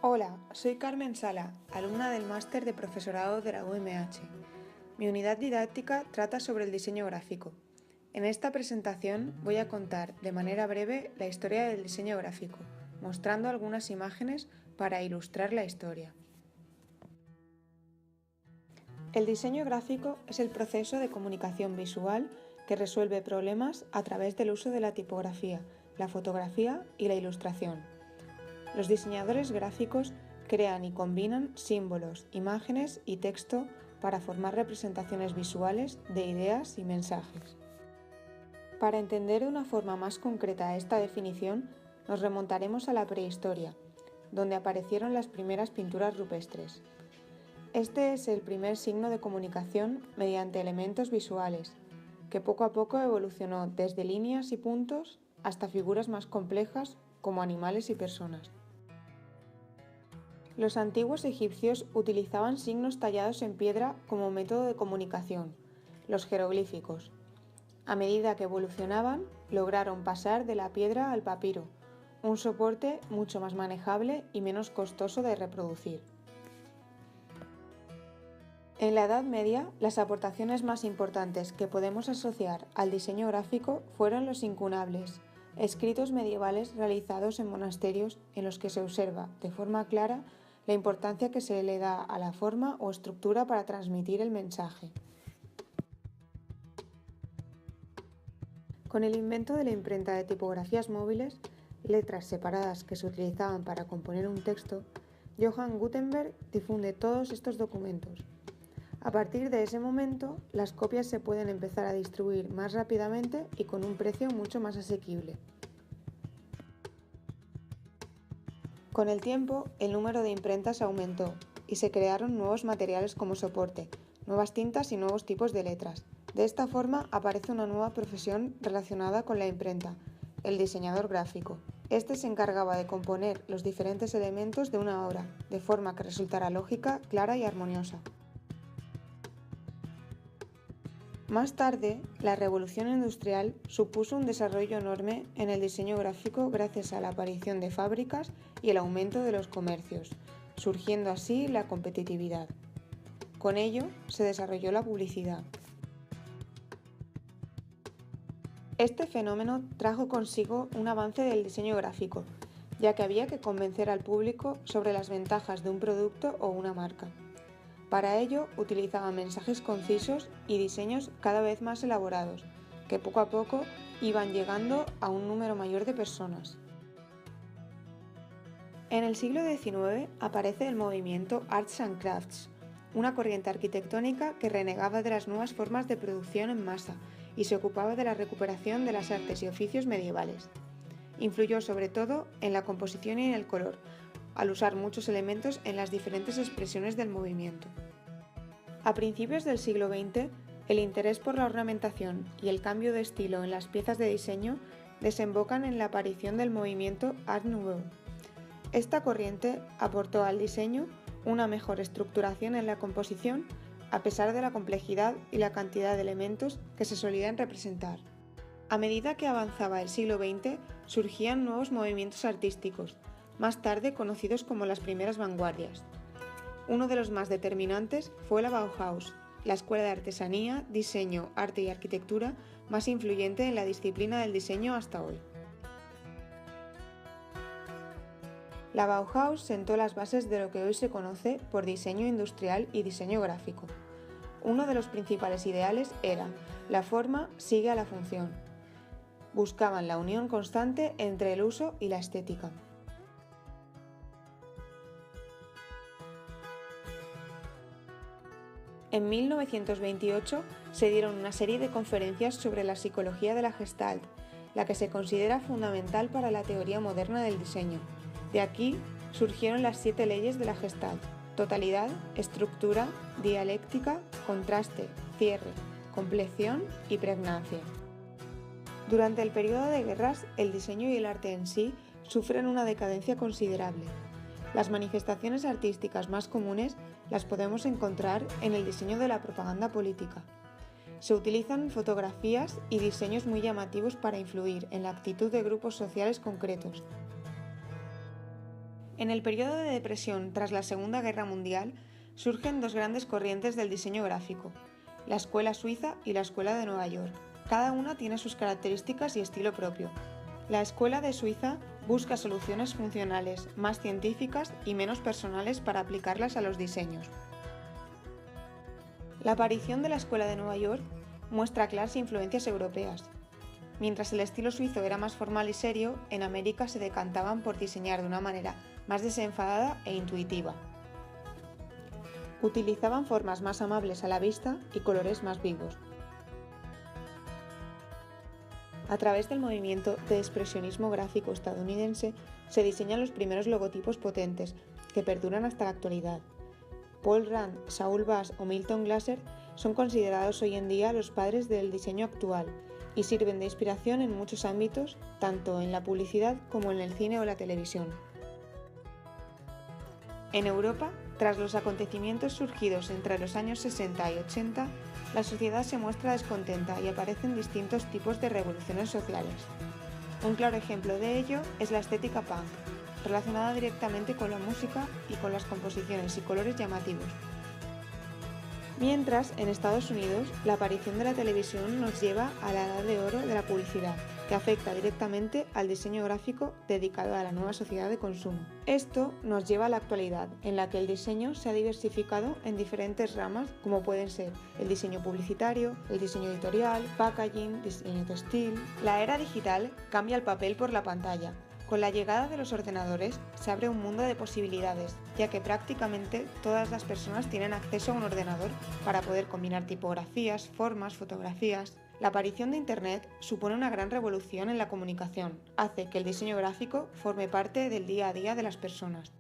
Hola, soy Carmen Sala, alumna del Máster de Profesorado de la UMH. Mi unidad didáctica trata sobre el diseño gráfico. En esta presentación voy a contar de manera breve la historia del diseño gráfico, mostrando algunas imágenes para ilustrar la historia. El diseño gráfico es el proceso de comunicación visual que resuelve problemas a través del uso de la tipografía, la fotografía y la ilustración. Los diseñadores gráficos crean y combinan símbolos, imágenes y texto para formar representaciones visuales de ideas y mensajes. Para entender de una forma más concreta esta definición, nos remontaremos a la prehistoria, donde aparecieron las primeras pinturas rupestres. Este es el primer signo de comunicación mediante elementos visuales, que poco a poco evolucionó desde líneas y puntos hasta figuras más complejas como animales y personas. Los antiguos egipcios utilizaban signos tallados en piedra como método de comunicación, los jeroglíficos. A medida que evolucionaban, lograron pasar de la piedra al papiro, un soporte mucho más manejable y menos costoso de reproducir. En la Edad Media, las aportaciones más importantes que podemos asociar al diseño gráfico fueron los incunables, escritos medievales realizados en monasterios en los que se observa, de forma clara, la importancia que se le da a la forma o estructura para transmitir el mensaje. Con el invento de la imprenta de tipografías móviles, letras separadas que se utilizaban para componer un texto, Johann Gutenberg difunde todos estos documentos. A partir de ese momento, las copias se pueden empezar a distribuir más rápidamente y con un precio mucho más asequible. Con el tiempo, el número de imprentas aumentó y se crearon nuevos materiales como soporte, nuevas tintas y nuevos tipos de letras. De esta forma aparece una nueva profesión relacionada con la imprenta, el diseñador gráfico. Este se encargaba de componer los diferentes elementos de una obra, de forma que resultara lógica, clara y armoniosa. Más tarde, la revolución industrial supuso un desarrollo enorme en el diseño gráfico gracias a la aparición de fábricas y el aumento de los comercios, surgiendo así la competitividad. Con ello, se desarrolló la publicidad. Este fenómeno trajo consigo un avance del diseño gráfico, ya que había que convencer al público sobre las ventajas de un producto o una marca. Para ello, utilizaban mensajes concisos y diseños cada vez más elaborados, que poco a poco iban llegando a un número mayor de personas. En el siglo XIX aparece el movimiento Arts and Crafts, una corriente arquitectónica que renegaba de las nuevas formas de producción en masa y se ocupaba de la recuperación de las artes y oficios medievales. Influyó sobre todo en la composición y en el color, al usar muchos elementos en las diferentes expresiones del movimiento. A principios del siglo XX, el interés por la ornamentación y el cambio de estilo en las piezas de diseño desembocan en la aparición del movimiento Art Nouveau. Esta corriente aportó al diseño una mejor estructuración en la composición, a pesar de la complejidad y la cantidad de elementos que se solían representar. A medida que avanzaba el siglo XX, surgían nuevos movimientos artísticos, más tarde conocidos como las primeras vanguardias. Uno de los más determinantes fue la Bauhaus, la escuela de artesanía, diseño, arte y arquitectura más influyente en la disciplina del diseño hasta hoy. La Bauhaus sentó las bases de lo que hoy se conoce por diseño industrial y diseño gráfico. Uno de los principales ideales era: la forma sigue a la función. Buscaban la unión constante entre el uso y la estética. En 1928 se dieron una serie de conferencias sobre la psicología de la Gestalt, la que se considera fundamental para la teoría moderna del diseño. De aquí surgieron las 7 leyes de la Gestalt: totalidad, estructura, dialéctica, contraste, cierre, compleción y pregnancia. Durante el periodo de guerras, el diseño y el arte en sí sufren una decadencia considerable. Las manifestaciones artísticas más comunes las podemos encontrar en el diseño de la propaganda política. Se utilizan fotografías y diseños muy llamativos para influir en la actitud de grupos sociales concretos. En el periodo de depresión tras la Segunda Guerra Mundial surgen dos grandes corrientes del diseño gráfico, la Escuela Suiza y la Escuela de Nueva York. Cada una tiene sus características y estilo propio. La Escuela de Suiza busca soluciones funcionales, más científicas y menos personales para aplicarlas a los diseños. La aparición de la Escuela de Nueva York muestra claras influencias europeas. Mientras el estilo suizo era más formal y serio, en América se decantaban por diseñar de una manera más desenfadada e intuitiva. Utilizaban formas más amables a la vista y colores más vivos. A través del movimiento de expresionismo gráfico estadounidense se diseñan los primeros logotipos potentes que perduran hasta la actualidad. Paul Rand, Saul Bass o Milton Glaser son considerados hoy en día los padres del diseño actual y sirven de inspiración en muchos ámbitos, tanto en la publicidad como en el cine o la televisión. En Europa, tras los acontecimientos surgidos entre los años 60 y 80, la sociedad se muestra descontenta y aparecen distintos tipos de revoluciones sociales. Un claro ejemplo de ello es la estética punk, relacionada directamente con la música y con las composiciones y colores llamativos. Mientras, en Estados Unidos, la aparición de la televisión nos lleva a la edad de oro de la publicidad, que afecta directamente al diseño gráfico dedicado a la nueva sociedad de consumo. Esto nos lleva a la actualidad, en la que el diseño se ha diversificado en diferentes ramas, como pueden ser el diseño publicitario, el diseño editorial, packaging, diseño textil. La era digital cambia el papel por la pantalla. Con la llegada de los ordenadores se abre un mundo de posibilidades, ya que prácticamente todas las personas tienen acceso a un ordenador para poder combinar tipografías, formas, fotografías. La aparición de Internet supone una gran revolución en la comunicación, hace que el diseño gráfico forme parte del día a día de las personas.